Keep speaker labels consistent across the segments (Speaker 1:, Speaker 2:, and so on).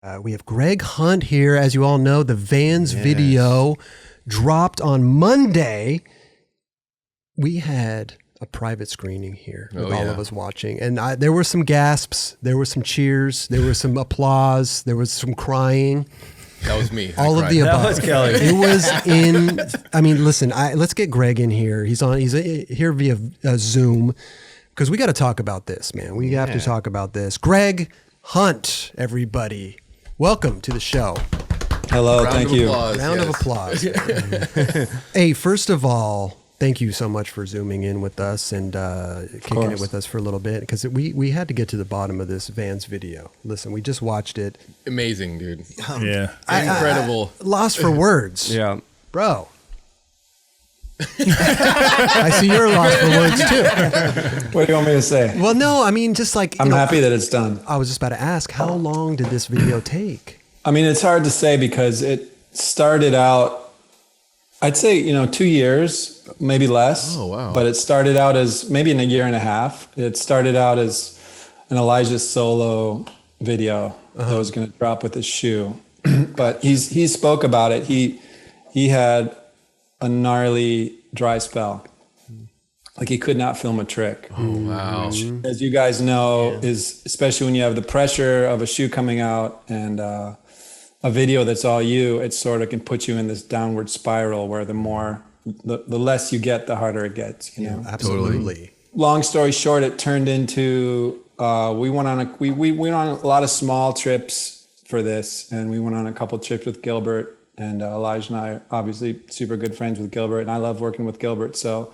Speaker 1: We have Greg Hunt here. As you all know, the Vans video dropped on Monday. We had a private screening here with all of us watching. And there were some gasps. There were some cheers. There was some applause. There was some crying.
Speaker 2: That was me.
Speaker 1: All of the above.
Speaker 3: That was Kelly.
Speaker 1: It was in, I mean, listen, let's get Greg in here. He's here via Zoom because we got to talk about this, man. We have to talk about this. Greg Hunt, everybody. Welcome to the show.
Speaker 3: Hello, thank you.
Speaker 1: Round of applause. Hey, first of all, thank you so much for zooming in with us and kicking it with us for a little bit because we had to get to the bottom of this Vans video. Listen, we just watched it.
Speaker 2: Amazing, dude.
Speaker 1: I
Speaker 2: Incredible.
Speaker 1: lost for words.
Speaker 3: Yeah.
Speaker 1: Bro. I see you're lost for words too.
Speaker 3: What do you want me to say?
Speaker 1: Well, no, I mean, just like...
Speaker 3: I'm happy that it's done.
Speaker 1: I was just about to ask, how long did this video take?
Speaker 3: I mean, it's hard to say because it started out, I'd say, 2 years, maybe less.
Speaker 2: Oh, wow.
Speaker 3: But it started out as maybe in a year and a half. It started out as an Elijah solo video that was going to drop with his shoe. But he spoke about it. He had a gnarly dry spell. Like he could not film a trick.
Speaker 2: Oh, wow.
Speaker 3: As you guys know, is especially when you have the pressure of a shoe coming out and a video that's all you, it sort of can put you in this downward spiral where the less you get, the harder it gets. You know?
Speaker 1: Absolutely.
Speaker 3: Long story short, it turned into we went on a lot of small trips for this, and we went on a couple trips with Gilbert. And Elijah and I are obviously super good friends with Gilbert, and I love working with Gilbert. So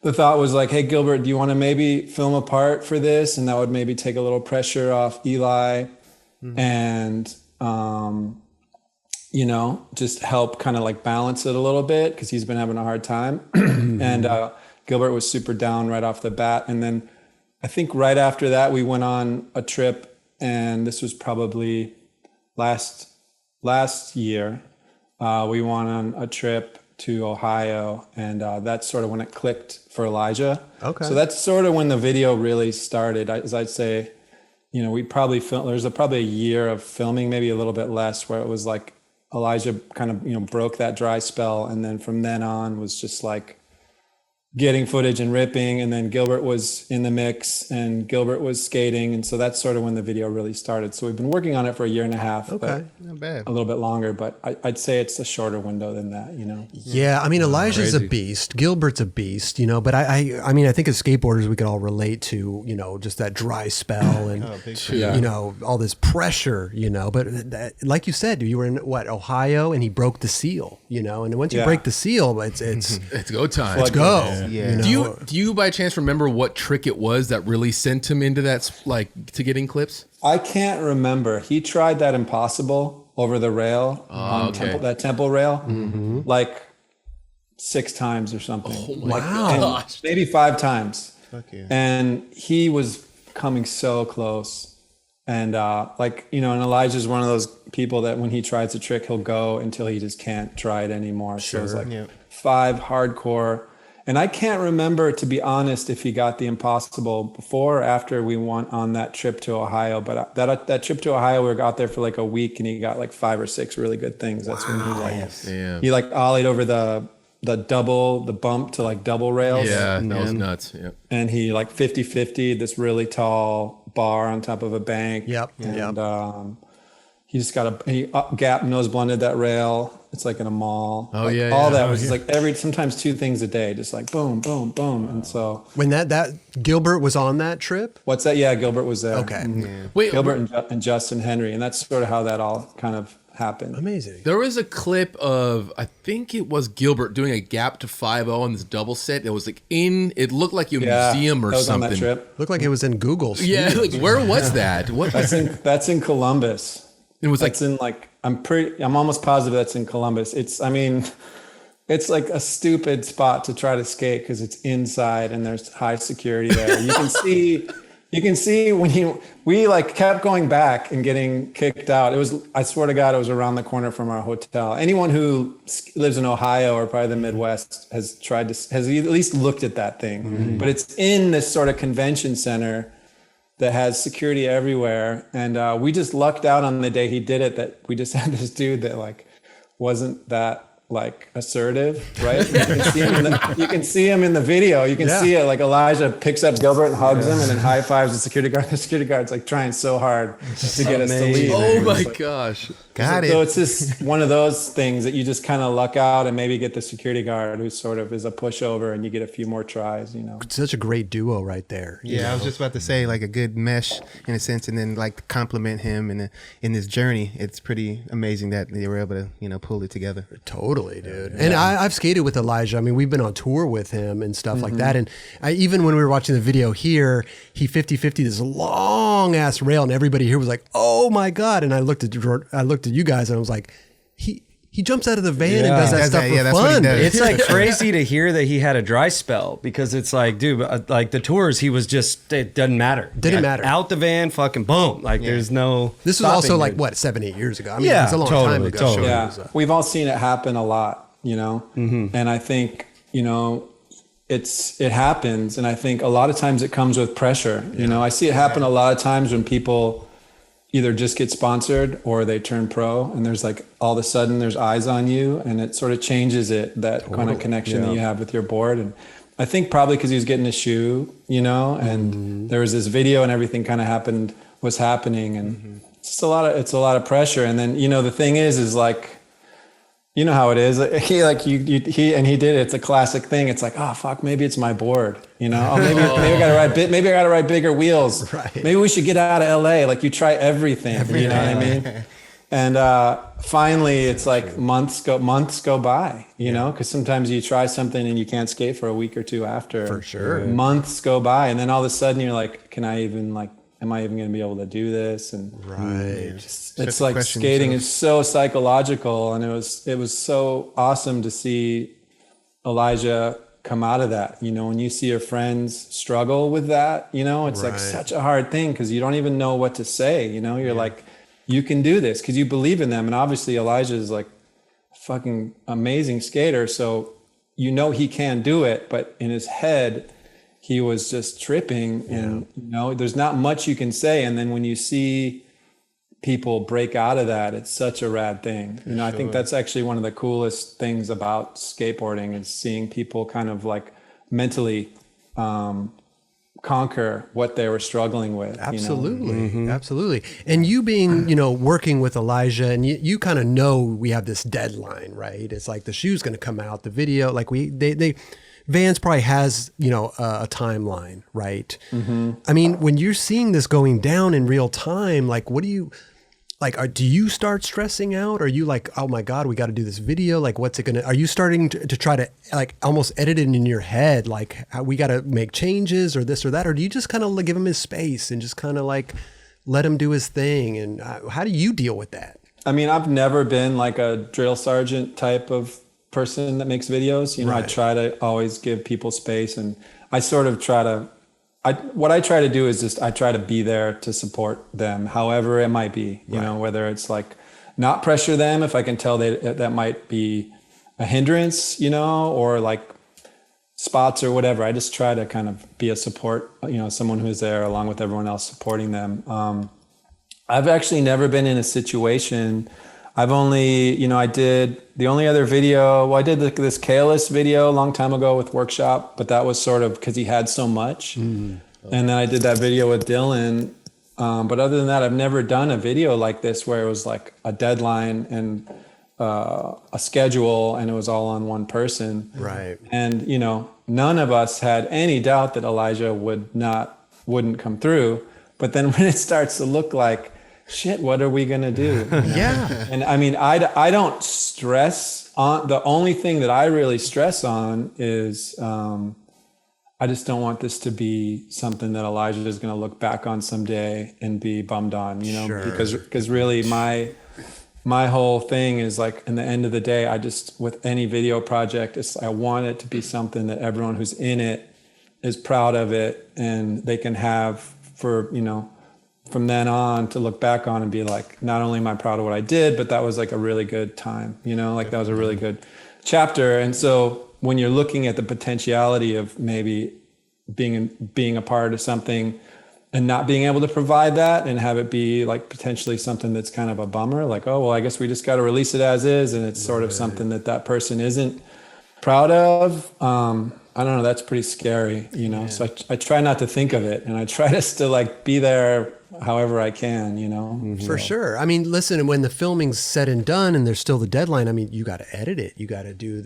Speaker 3: the thought was like, hey, Gilbert, do you want to maybe film a part for this? And that would maybe take a little pressure off Eli and, just help kind of like balance it a little bit because he's been having a hard time. And Gilbert was super down right off the bat. And then I think right after that, we went on a trip, and this was probably last year. We went on a trip to Ohio, and that's sort of when it clicked for Elijah.
Speaker 1: Okay.
Speaker 3: So that's sort of when the video really started. As I'd say, we probably filmed, there's probably a year of filming, maybe a little bit less, where it was like Elijah kind of, broke that dry spell. And then from then on was just like getting footage and ripping, and then Gilbert was in the mix and Gilbert was skating, and so that's sort of when the video really started. So we've been working on it for a year and a half.
Speaker 1: Okay,
Speaker 2: not bad.
Speaker 3: A little bit longer, but I'd say it's a shorter window than that.
Speaker 1: Yeah, I mean, Elijah's a beast, Gilbert's a beast, but I mean, I think as skateboarders we can all relate to just that dry spell and all this pressure, but like you said, you were in Ohio, and he broke the seal, and once you break the seal, it's
Speaker 2: It's go time.
Speaker 1: let's go.
Speaker 4: Yeah.
Speaker 2: Do you by chance remember what trick it was that really sent him into that, to getting clips?
Speaker 3: I can't remember. He tried that impossible over the rail on that temple rail, like 6 times or something.
Speaker 2: Oh my gosh.
Speaker 3: Maybe 5 times.
Speaker 4: Yeah.
Speaker 3: And he was coming so close. And and Elijah's one of those people that when he tries a trick, he'll go until he just can't try it anymore. So it was like 5 hardcore. And I can't remember, to be honest, if he got the impossible before or after we went on that trip to Ohio. But that trip to Ohio, we were out there for like a week, and he got like 5 or 6 really good things. That's when he ollied over the bump to like double rails.
Speaker 2: Yeah, that was nuts. Yep.
Speaker 3: And he like 50-50, this really tall bar on top of a bank.
Speaker 1: Yep.
Speaker 3: And he just got gap nose blended that rail. It's like in a mall.
Speaker 2: Oh,
Speaker 3: like, all that was just like sometimes 2 things a day, just like boom, boom, boom. And so
Speaker 1: when that Gilbert was on that trip.
Speaker 3: What's that? Yeah, Gilbert was there.
Speaker 1: Okay.
Speaker 2: Wait,
Speaker 3: Gilbert and Justin Henry, and that's sort of how that all kind of happened.
Speaker 1: Amazing.
Speaker 2: there was a clip of, I think it was Gilbert doing a gap to 5-0 on this double set. It was like it looked like a museum or
Speaker 3: that was
Speaker 2: something.
Speaker 3: on that trip.
Speaker 1: Looked like it was in Google.
Speaker 2: Yeah, like where was that? What?
Speaker 3: That's in Columbus.
Speaker 2: It was
Speaker 3: That's in like I'm almost positive that's in Columbus. It's like a stupid spot to try to skate because it's inside and there's high security there. You can see when we like kept going back and getting kicked out. I swear to God, it was around the corner from our hotel. Anyone who lives in Ohio or probably the Midwest has at least looked at that thing. But it's in this sort of convention center that has security everywhere. And we just lucked out on the day he did it, that we just had this dude that like wasn't that like assertive, right? You can see him in the video. You can see it, like Elijah picks up Gilbert and hugs him and then high fives the security guard. The security guard's like trying so hard to get us to leave.
Speaker 2: Oh my gosh.
Speaker 3: Got it. So it's just one of those things that you just kind of luck out and maybe get the security guard who sort of is a pushover and you get a few more tries, you know.
Speaker 1: It's such a great duo right there.
Speaker 4: Yeah, I was just about to say like a good mesh in a sense, and then like compliment him in this journey. It's pretty amazing that they were able to, you know, pull it together.
Speaker 1: Totally, dude. And I've skated with Elijah. I mean, we've been on tour with him and stuff like that. And even when we were watching the video here, he 50-50 this long ass rail, and everybody here was like, "Oh my God!" And I looked at you guys, and I was like, he jumps out of the van and does that stuff for fun.
Speaker 5: It's like crazy to hear that he had a dry spell, because it's like, dude, like the tours, he was just, it doesn't matter.
Speaker 1: Didn't matter.
Speaker 5: Out the van, fucking boom. Like there's no.
Speaker 1: This was also like what, 7-8 years ago. I mean, it's a long time ago.
Speaker 5: Totally.
Speaker 3: Yeah, we've all seen it happen a lot, you know, and I think, you know, it happens, and I think a lot of times it comes with pressure. You know, I see it happen a lot of times when people either just get sponsored or they turn pro, and there's like all of a sudden there's eyes on you, and it sort of changes that kind of connection that you have with your board. And I think probably because he was getting a shoe, you know, and there was this video and everything kind of was happening, and it's a lot of pressure. And then, you know, the thing is like, you know how it is. He did it. It's a classic thing. It's like, oh fuck, maybe it's my board. You know, maybe I gotta ride bigger wheels. Right. Maybe we should get out of LA. Like you try everything. You know what I mean? And finally, it's like months go by. You know, because sometimes you try something and you can't skate for a week or two after.
Speaker 1: For sure.
Speaker 3: Months go by, and then all of a sudden you're like, am I even going to be able to do this? And it's like skating is so psychological, and it was so awesome to see Elijah come out of that. You know, when you see your friends struggle with that, you know, it's like such a hard thing, because you don't even know what to say. You know, you're like, you can do this because you believe in them. And obviously Elijah is like a fucking amazing skater, so you know he can do it, but in his head he was just tripping, and you know, there's not much you can say. And then when you see people break out of that, it's such a rad thing. You know, I think that's actually one of the coolest things about skateboarding, is seeing people kind of like mentally conquer what they were struggling with.
Speaker 1: Absolutely. You know? Absolutely. And you being, you know, working with Elijah, and you kind of know we have this deadline, right? It's like the shoe's going to come out, the video, like they Vans probably has, you know, a timeline, right? I mean, when you're seeing this going down in real time, like, what do you, like, do you start stressing out? Are you like, oh my God, we got to do this video? Like, what's it going to, are you starting to try to like almost edit it in your head? Like, we got to make changes or this or that? Or do you just kind of give him his space and just kind of like let him do his thing? And how do you deal with that? I
Speaker 3: mean, I've never been like a drill sergeant type of person that makes videos. You know, I try to always give people space, and I sort of what I try to do is just, I try to be there to support them, however it might be, you know, whether it's like not pressure them if I can tell that might be a hindrance, you know, or like spots or whatever. I just try to kind of be a support, you know, someone who's there along with everyone else supporting them. I've actually never been in a situation. I've only, you know, I did the only other video, well, I did this Kalis video a long time ago with Workshop, but that was sort of because he had so much. And then I did that video with Dylan. But other than that, I've never done a video like this where it was like a deadline and a schedule, and it was all on one person. Right. And, you know, none of us had any doubt that Elijah wouldn't come through. But then when it starts to look like, shit, what are we going to do? And I mean, I don't stress on, the only thing that I really stress on is, I just don't want this to be something that Elijah is going to look back on someday and be bummed on, you know, because really my whole thing is like, in the end of the day, I just, with any video project, I want it to be something that everyone who's in it is proud of it, and they can have for, you know, from then on to look back on and be like, not only am I proud of what I did, but that was like a really good time, you know, like that was a really good chapter. And so when you're looking at the potentiality of maybe being a part of something and not being able to provide that and have it be like potentially something that's kind of a bummer, like, oh, well, I guess we just got to release it as is. And it's sort of something that person isn't proud of. I don't know. That's pretty scary, you know? So I try not to think of it, and I try to still like be there however I can, you know?
Speaker 1: For sure. I mean, listen, when the filming's said and done and there's still the deadline, I mean, you got to edit it. You got to do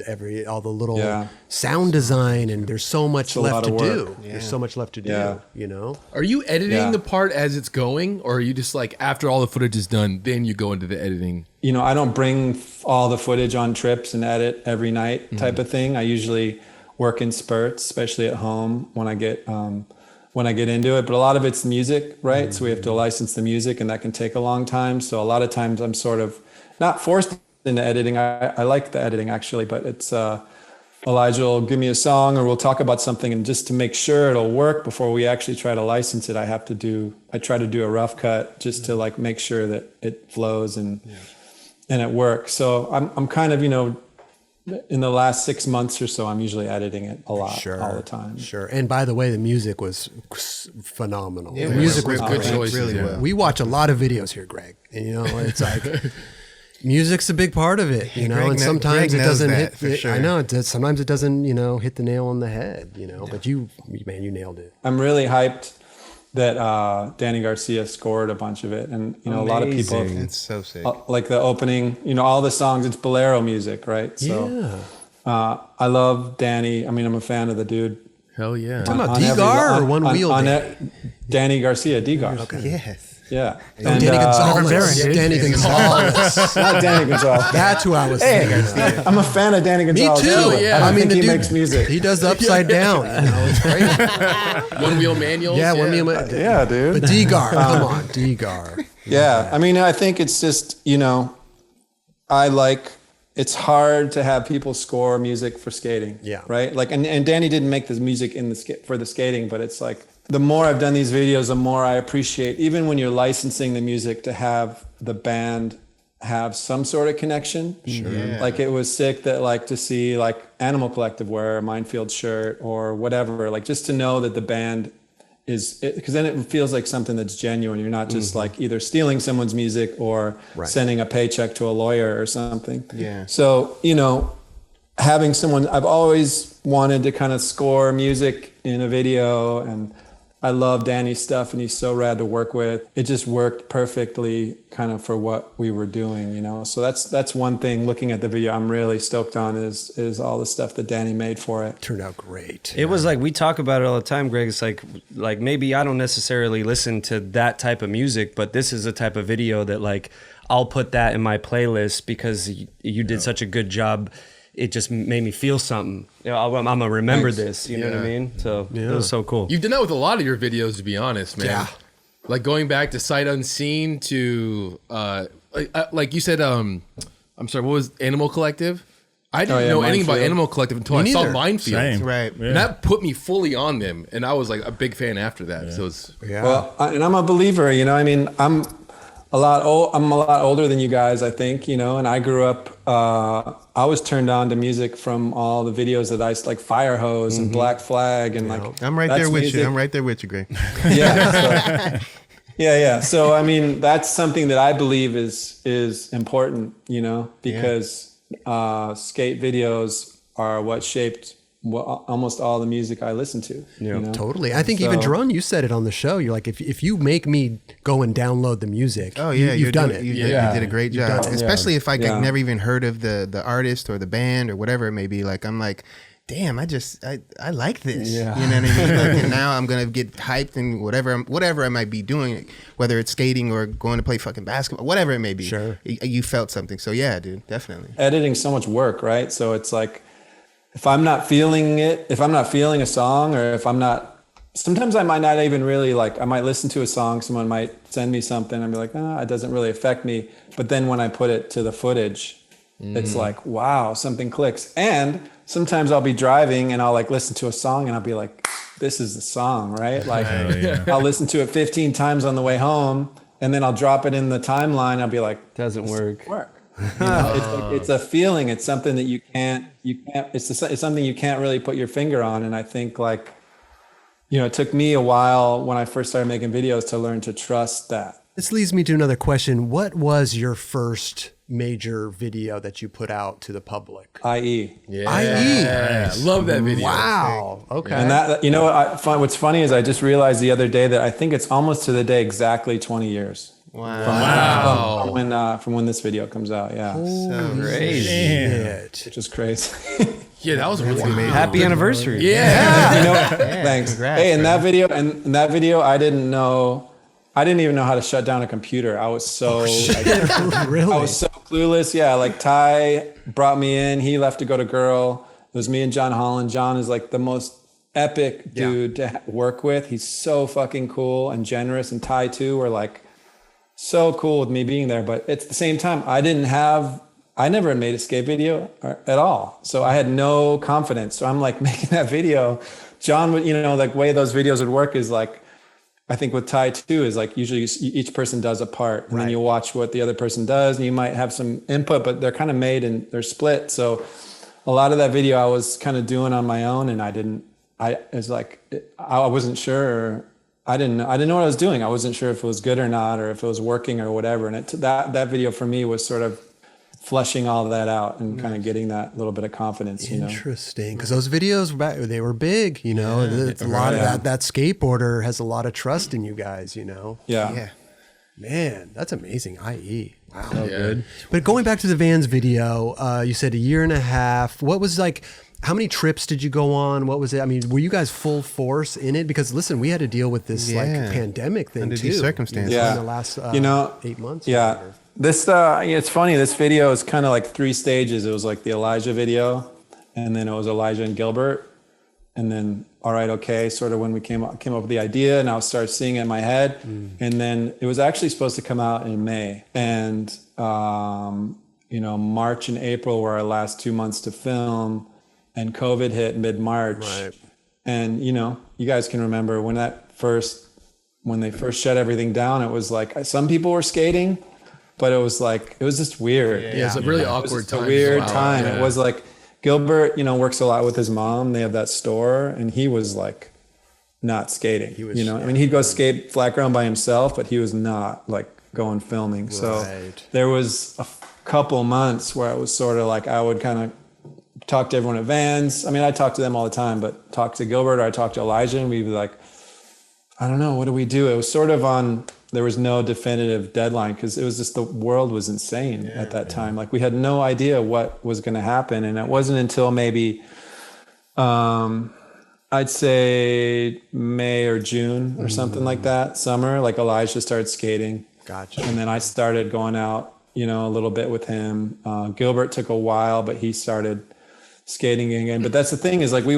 Speaker 1: all the little sound design, and there's so much left to do. There's so much left to do, you know?
Speaker 2: Are you editing the part as it's going, or are you just like, after all the footage is done, then you go into the editing?
Speaker 3: You know, I don't bring all the footage on trips and edit every night type of thing. I usually work in spurts, especially at home when I get into it. But a lot of it's music, right? So we have to license the music, and that can take a long time. So a lot of times I'm sort of not forced into editing. I like the editing actually, but it's Elijah will give me a song, or we'll talk about something, and just to make sure it'll work before we actually try to license it, I try to do a rough cut just to like make sure that it flows and it works. So I'm kind of, you know, in the last 6 months or so, I'm usually editing it a lot, all the time.
Speaker 1: Sure. And by the way, the music was phenomenal.
Speaker 4: Yeah,
Speaker 1: the music was
Speaker 2: good
Speaker 1: great.
Speaker 2: choice.
Speaker 4: Really well.
Speaker 1: We watch a lot of videos here, Greg. And, you know, it's like music's a big part of it, you know,
Speaker 4: Greg
Speaker 1: and sometimes it
Speaker 4: knows
Speaker 1: doesn't
Speaker 4: that,
Speaker 1: hit.
Speaker 4: for sure.
Speaker 1: I know it does. Sometimes it doesn't, you know, hit the nail on the head, you know, but you nailed it.
Speaker 3: I'm really hyped that Danny Garcia scored a bunch of it, and you know, a lot of people,
Speaker 4: It's so sick.
Speaker 3: like the opening, you know, all the songs, it's bolero music, right? So I love Danny. I mean, I'm a fan of the dude.
Speaker 2: Hell yeah.
Speaker 1: Talking about D-Gar or One Wheel?
Speaker 3: Danny Garcia, D-Gar.
Speaker 1: Okay.
Speaker 4: Yes.
Speaker 3: Yeah.
Speaker 1: Oh, Danny Gonzalez. Danny Gonzalez.
Speaker 3: Not Danny Gonzalez.
Speaker 1: That's who I was thinking.
Speaker 3: I'm a fan of Danny Gonzalez.
Speaker 1: Me too.
Speaker 2: Yeah.
Speaker 3: I mean,
Speaker 1: the
Speaker 3: he
Speaker 1: dude
Speaker 3: makes music.
Speaker 1: He does the upside down. You know, it's great.
Speaker 2: One wheel manuals.
Speaker 1: Yeah, One Wheel Manuals.
Speaker 3: Yeah, dude.
Speaker 1: But D-Gar, come on, D-Gar.
Speaker 3: Yeah. I mean, I think it's just, you know, it's hard to have people score music for skating.
Speaker 1: Yeah.
Speaker 3: Right. Like, and Danny didn't make this music for the skating, but it's like, the more I've done these videos, the more I appreciate, even when you're licensing the music, to have the band have some sort of connection.
Speaker 4: Sure. Yeah.
Speaker 3: Like, it was sick that, like, to see like Animal Collective wear a Minefield shirt or whatever, like just to know that the band because then it feels like something that's genuine. You're not just like either stealing someone's music or sending a paycheck to a lawyer or something.
Speaker 4: Yeah.
Speaker 3: So, you know, having someone, I've always wanted to kind of score music in a video, and I love Danny's stuff, and he's so rad to work with. It just worked perfectly kind of for what we were doing, you know? So that's one thing, looking at the video, I'm really stoked on is all the stuff that Danny made for it.
Speaker 1: Turned out great.
Speaker 5: It was like, we talk about it all the time, Greg. It's like maybe I don't necessarily listen to that type of music, but this is a type of video that like, I'll put that in my playlist because you did such a good job. It just made me feel something. You know, I'm gonna remember this. You know what I mean? So it was so cool.
Speaker 2: You've done that with a lot of your videos, to be honest, man.
Speaker 1: Yeah.
Speaker 2: Like going back to Sight Unseen to, like you said, I'm sorry, what was Animal Collective? I didn't know anything about Animal Collective until I saw Minefield.
Speaker 6: Same.
Speaker 4: Right.
Speaker 6: Yeah.
Speaker 2: And that put me fully on them, and I was like a big fan after that. So it's
Speaker 3: Well, and I'm a believer, you know, I mean, I'm a lot older than you guys, I think, you know, and I grew up, I was turned on to music from all the videos that I like Fire Hose and Black Flag and like.
Speaker 4: I'm right there with you. I'm right there with you, Greg.
Speaker 3: Yeah. So, yeah. So, I mean, that's something that I believe is important, you know, because skate videos are what shaped almost all the music I listen to.
Speaker 1: Yeah,
Speaker 3: you know?
Speaker 1: totally. I think even Jeron, you said it on the show. You're like, if you make me go and download the music, you've done it.
Speaker 4: You did a great job. Especially if I never even heard of the artist or the band or whatever it may be. Like, I'm like, damn, I like this.
Speaker 3: Yeah.
Speaker 4: You know what I mean? Like, and now I'm gonna get hyped and whatever I might be doing, whether it's skating or going to play fucking basketball, whatever it may be.
Speaker 1: Sure.
Speaker 4: You felt something. So yeah, dude, definitely.
Speaker 3: Editing's so much work, right? So it's like, if I'm not feeling it, if I'm not feeling a song, or if I'm not, sometimes I might not even really like, I might listen to a song, someone might send me something and be like, it doesn't really affect me. But then when I put it to the footage, it's like, wow, something clicks. And sometimes I'll be driving and I'll like listen to a song and I'll be like, this is the song, right? Like I'll listen to it 15 times on the way home, and then I'll drop it in the timeline. I'll be like,
Speaker 5: Doesn't work.
Speaker 3: You know, it's a feeling. It's something that it's something you can't really put your finger on. And I think like it took me a while when I first started making videos to learn to trust that.
Speaker 1: This leads me to another question. What was your first major video that you put out to the public?
Speaker 3: IE.
Speaker 2: Yeah.
Speaker 1: IE.
Speaker 2: Love that video.
Speaker 1: Wow. Okay.
Speaker 3: And that, what's funny is I just realized the other day that I think it's almost to the day exactly 20 years.
Speaker 2: Wow.
Speaker 3: From when this video comes out. Yeah.
Speaker 5: So crazy.
Speaker 3: Which is crazy.
Speaker 2: Yeah, that was really amazing.
Speaker 5: Happy anniversary.
Speaker 2: Yeah.
Speaker 3: Thanks.
Speaker 4: Congrats,
Speaker 3: hey, in that video, I didn't even know how to shut down a computer. I was so
Speaker 1: Really?
Speaker 3: I was so clueless. Yeah, like Ty brought me in. He left to go to Girl. It was me and John Holland. John is like the most epic dude to work with. He's so fucking cool and generous. And Ty too were like so cool with me being there. But at the same time, I never made a skate video at all. So I had no confidence. So I'm like making that video. John would, like way those videos would work is like, I think with Ty too is like usually each person does a part and then you watch what the other person does and you might have some input, but they're kind of made and they're split. So a lot of that video I was kind of doing on my own and I wasn't sure. I didn't know what I was doing. I wasn't sure if it was good or not, or if it was working or whatever. And that video for me was sort of fleshing all of that out and kind of getting that little bit of confidence.
Speaker 1: Interesting, because those videos they were big. It's a lot of that skateboarder has a lot of trust in you guys.
Speaker 3: Yeah.
Speaker 1: Man, that's amazing. IE. Wow.
Speaker 2: So good.
Speaker 1: But going back to the Vans video, you said 1.5 years. What was like? How many trips did you go on? What was it? I mean, were you guys full force in it? Because listen, we had to deal with this like pandemic thing
Speaker 4: under
Speaker 1: too.
Speaker 4: these circumstances.
Speaker 1: In the last 8 months.
Speaker 3: Yeah. This it's funny. This video is kind of like 3 stages. It was like the Elijah video, and then it was Elijah and Gilbert, and then All Right Okay. Sort of when we came up with the idea, and I started seeing it in my head, and then it was actually supposed to come out in May, and March and April were our last 2 months to film. And COVID hit mid-March. Right. And, you guys can remember when they first shut everything down, it was like, some people were skating, but it was just weird.
Speaker 2: Yeah. It's a really awkward time.
Speaker 3: A weird time. Yeah. It was like, Gilbert, works a lot with his mom. They have that store and he was like not skating, he was, he'd go skate flat ground by himself, but he was not like going filming. Right. So there was a couple months where it was sort of like, I would kind of talk to everyone at Vans. I mean, I talk to them all the time, but talk to Gilbert or I talk to Elijah and we'd be like, I don't know, what do we do? It was sort of there was no definitive deadline because it was just the world was insane at that time. Like we had no idea what was going to happen. And it wasn't until maybe, I'd say May or June or something like that, summer, like Elijah started skating.
Speaker 1: Gotcha.
Speaker 3: And then I started going out, a little bit with him. Gilbert took a while, but he started skating again. But that's the thing is like we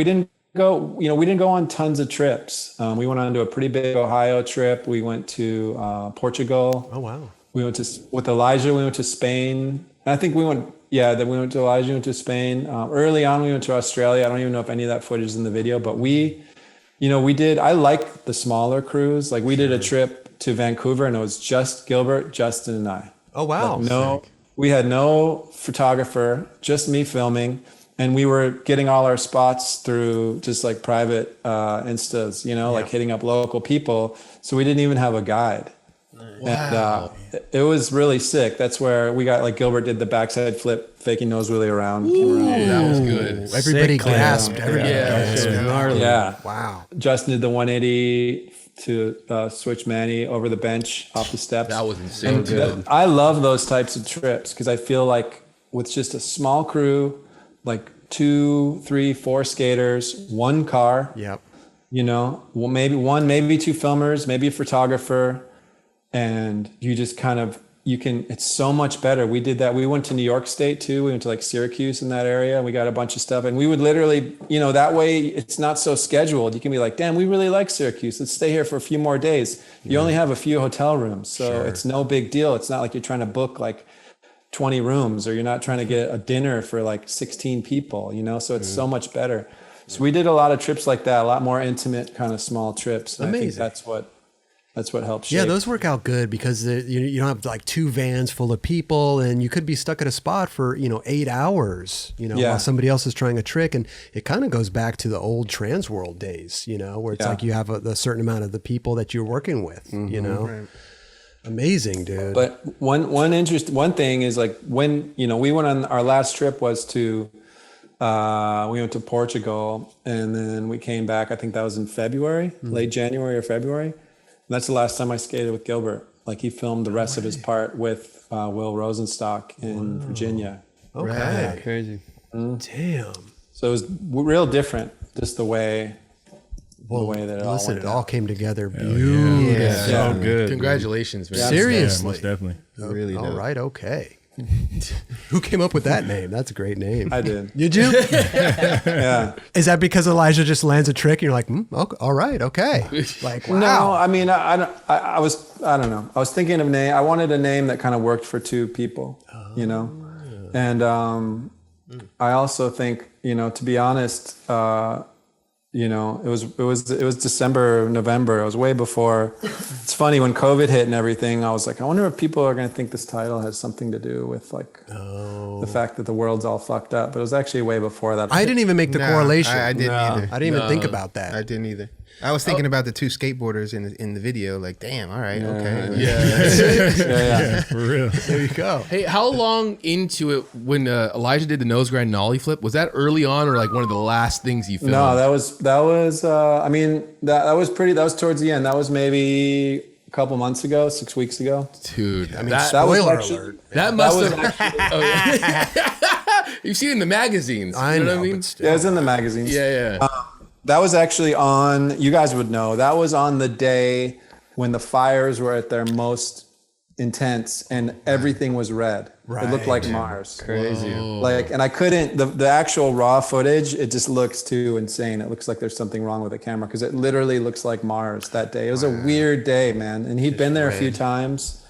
Speaker 3: didn't go on tons of trips. We went on to a pretty big Ohio trip. We went to Portugal.
Speaker 1: Oh wow.
Speaker 3: With Elijah, we went to Spain. And I think then we went to Elijah, we went to Spain. Early on we went to Australia. I don't even know if any of that footage is in the video, but I like the smaller crews. Like we did a trip to Vancouver and it was just Gilbert, Justin and I.
Speaker 1: Oh wow.
Speaker 3: Like we had no photographer, just me filming. And we were getting all our spots through just like private Instas, like hitting up local people. So we didn't even have a guide.
Speaker 2: Wow.
Speaker 3: And it was really sick. That's where we got like Gilbert did the backside flip, faking nose wheelie around.
Speaker 2: That was good.
Speaker 1: Everybody gasped.
Speaker 3: Gnarly. Yeah.
Speaker 1: Wow.
Speaker 3: Justin did the 180 to switch Manny over the bench off the steps.
Speaker 2: That was insane. Good.
Speaker 3: I love those types of trips because I feel like with just a small crew, like 2, 3, 4 skaters, 1 car.
Speaker 1: Yep.
Speaker 3: Maybe 2 filmers, maybe a photographer, and you just kind of it's so much better. We did that. We went to New York State too. We went to like Syracuse in that area. We got a bunch of stuff and we would literally, that way it's not so scheduled. You can be like, damn, we really like Syracuse. Let's stay here for a few more days. You only have a few hotel rooms. So it's no big deal. It's not like you're trying to book like 20 rooms or you're not trying to get a dinner for like 16 people, so it's so much better. So we did a lot of trips like that, a lot more intimate kind of small trips. And
Speaker 1: amazing.
Speaker 3: I think that's what That's what helps shape.
Speaker 1: Yeah, those work out good because you don't have like 2 vans full of people, and you could be stuck at a spot for 8 hours, while somebody else is trying a trick, and it kind of goes back to the old Trans World days, where it's like you have a certain amount of the people that you're working with, Right. Amazing, dude.
Speaker 3: But one thing is like when we went on our last trip was to we went to Portugal, and then we came back. I think that was in February, late January or February. And that's the last time I skated with Gilbert. Like he filmed the rest of his part with Will Rosenstock in Virginia.
Speaker 1: Okay,
Speaker 5: Yeah, crazy.
Speaker 1: Damn.
Speaker 3: So it was real different, just the way that it all went
Speaker 1: it all came together beautiful.
Speaker 4: Yeah.
Speaker 5: So good.
Speaker 2: Congratulations, man.
Speaker 1: Seriously.
Speaker 6: most definitely.
Speaker 4: Really
Speaker 1: All
Speaker 4: dope.
Speaker 1: right, okay. Who came up with that name? That's a great name.
Speaker 3: I did.
Speaker 1: Did you?
Speaker 3: Yeah.
Speaker 1: Is that because Elijah just lands a trick and you're like, okay, all right, okay. Like, wow.
Speaker 3: No, I mean, I don't know. I was thinking of name. I wanted a name that kind of worked for 2 people, and I also think, to be honest, it was December, November. It was way before. It's funny when COVID hit and everything. I was like, I wonder if people are going to think this title has something to do with like the fact that the world's all fucked up. But it was actually way before that.
Speaker 1: I didn't even make the correlation.
Speaker 4: I didn't either.
Speaker 1: I didn't even think about that.
Speaker 4: I didn't either. I was thinking about the 2 skateboarders in the video. Like, damn, all right, okay.
Speaker 3: Yeah.
Speaker 6: For real.
Speaker 1: There you go.
Speaker 2: Hey, how long into it when Elijah did the nose grind and ollie flip? Was that early on or like one of the last things you filmed?
Speaker 3: No, that was. I mean, that was pretty. That was towards the end. That was maybe a couple months ago, 6 weeks ago.
Speaker 2: Dude, I mean,
Speaker 3: that was
Speaker 1: spoiler
Speaker 3: actually,
Speaker 1: alert.
Speaker 2: that must have. Oh, yeah. You've seen it in the magazines.
Speaker 1: I
Speaker 2: you
Speaker 1: know
Speaker 2: what I mean?
Speaker 1: but still.
Speaker 3: Yeah, it was in the magazines.
Speaker 2: Yeah.
Speaker 3: That was actually on, you guys would know, that was on the day when the fires were at their most intense and everything was red. It looked like Mars.
Speaker 5: Crazy.
Speaker 3: Like, and I couldn't, the actual raw footage, it just looks too insane. It looks like there's something wrong with the camera because it literally looks like Mars that day. It was a weird day, man. And he'd been there a few times.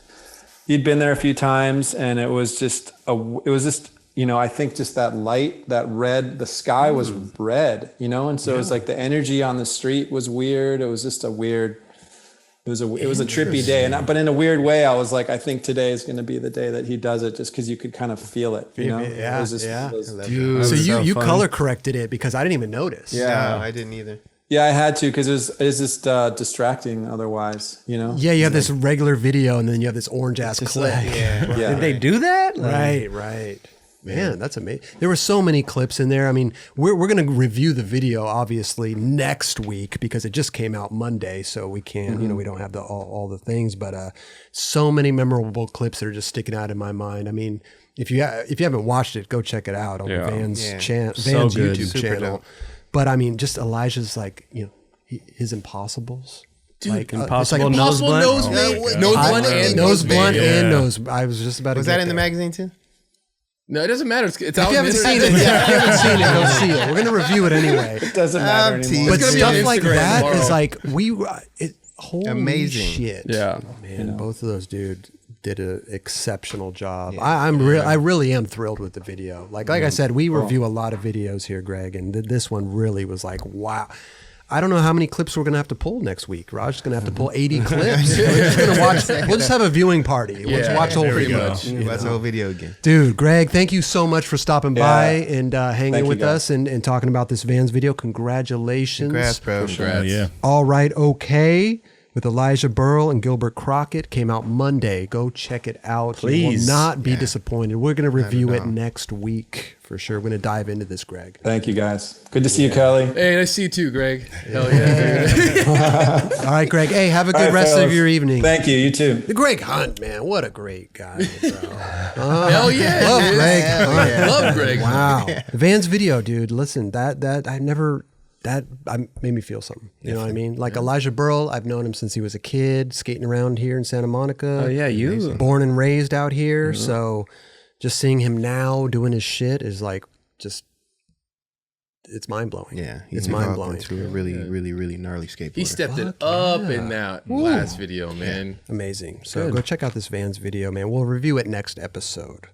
Speaker 3: And it was just, I think just that light, that red, the sky was red, and so it was like the energy on the street was weird. It was just it was a trippy day. But in a weird way, I was like, I think today is going to be the day that he does it just because you could kind of feel it,
Speaker 1: Yeah.
Speaker 3: It was just,
Speaker 2: Dude.
Speaker 1: So you
Speaker 5: funny.
Speaker 1: color corrected it because I didn't even notice.
Speaker 4: No, I didn't either.
Speaker 3: Yeah, I had to because it was just distracting otherwise,
Speaker 1: Yeah, you have this regular video and then you have this orange ass clip.
Speaker 3: Yeah.
Speaker 5: Did they do that?
Speaker 1: Right. Man, that's amazing. There were so many clips in there. I mean, we're going to review the video obviously next week because it just came out Monday, so we can't, we don't have all the things, but so many memorable clips that are just sticking out in my mind. I mean, if you haven't watched it, go check it out on Van's Van's YouTube
Speaker 4: Super
Speaker 1: channel.
Speaker 4: dope.
Speaker 1: But I mean, just Elijah's like, his impossibles.
Speaker 2: Dude,
Speaker 1: like
Speaker 5: Impossible
Speaker 1: it's like
Speaker 5: nose blunt.
Speaker 2: nose blunt and
Speaker 1: nose blunt
Speaker 2: Yeah.
Speaker 1: and nose. I was just about
Speaker 4: Was
Speaker 1: to get
Speaker 4: that in the
Speaker 1: there.
Speaker 4: magazine too?
Speaker 2: No, it doesn't matter. It's
Speaker 1: If
Speaker 2: out
Speaker 1: you
Speaker 2: on
Speaker 1: haven't
Speaker 2: the
Speaker 1: seen
Speaker 2: internet.
Speaker 1: it, go see it. We're going to review it anyway.
Speaker 3: It doesn't matter anymore.
Speaker 1: But
Speaker 2: gonna be
Speaker 1: stuff
Speaker 2: on
Speaker 1: like
Speaker 2: Instagram
Speaker 1: that
Speaker 2: tomorrow.
Speaker 1: is like holy
Speaker 4: Amazing.
Speaker 1: shit.
Speaker 5: Yeah.
Speaker 1: Man, both of those dudes did an exceptional job. I really am thrilled with the video. Like I said, we review a lot of videos here, Greg, and this one really was like, wow. I don't know how many clips we're going to have to pull next week. Raj's going to have to pull 80 clips. We're just going to watch. We'll just have a viewing party. We'll just watch the whole video.
Speaker 4: Watch the whole video again.
Speaker 1: Dude, Greg, thank you so much for stopping by and hanging
Speaker 3: Thank you,
Speaker 1: with
Speaker 3: guys.
Speaker 1: us and talking about this Vans video. Congratulations.
Speaker 4: Congrats, bro.
Speaker 2: Congrats.
Speaker 6: Yeah.
Speaker 1: All Right, Okay, with Elijah Burl and Gilbert Crockett, came out Monday. Go check it out. You
Speaker 5: Please.
Speaker 1: will not be disappointed. We're going to review it next week for sure. We're going to dive into this, Greg.
Speaker 3: Thank you, guys. Good to see you, Kelly.
Speaker 2: Hey, nice to see you too, Greg. Hell yeah.
Speaker 1: All right, Greg. Hey, have a good
Speaker 3: All right,
Speaker 1: rest of
Speaker 3: fellas.
Speaker 1: your evening.
Speaker 3: Thank you. You too.
Speaker 1: Greg Hunt, man. What a great guy, bro.
Speaker 2: Hell yeah.
Speaker 1: Love
Speaker 2: dude.
Speaker 1: Greg Hunt.
Speaker 2: Love Greg.
Speaker 1: Wow. Van's video, dude. Listen, that made me feel something. You know what I mean? Like Elijah Burl, I've known him since he was a kid, skating around here in Santa Monica.
Speaker 5: Oh yeah, you.
Speaker 1: Born and raised out here. So just seeing him now doing his shit is like it's mind blowing.
Speaker 4: Yeah,
Speaker 1: it's mind blowing.
Speaker 4: Into a really, really, really gnarly skateboarder.
Speaker 2: He stepped it up in that last video, man.
Speaker 1: Amazing. So go check out this Vans video, man. We'll review it next episode.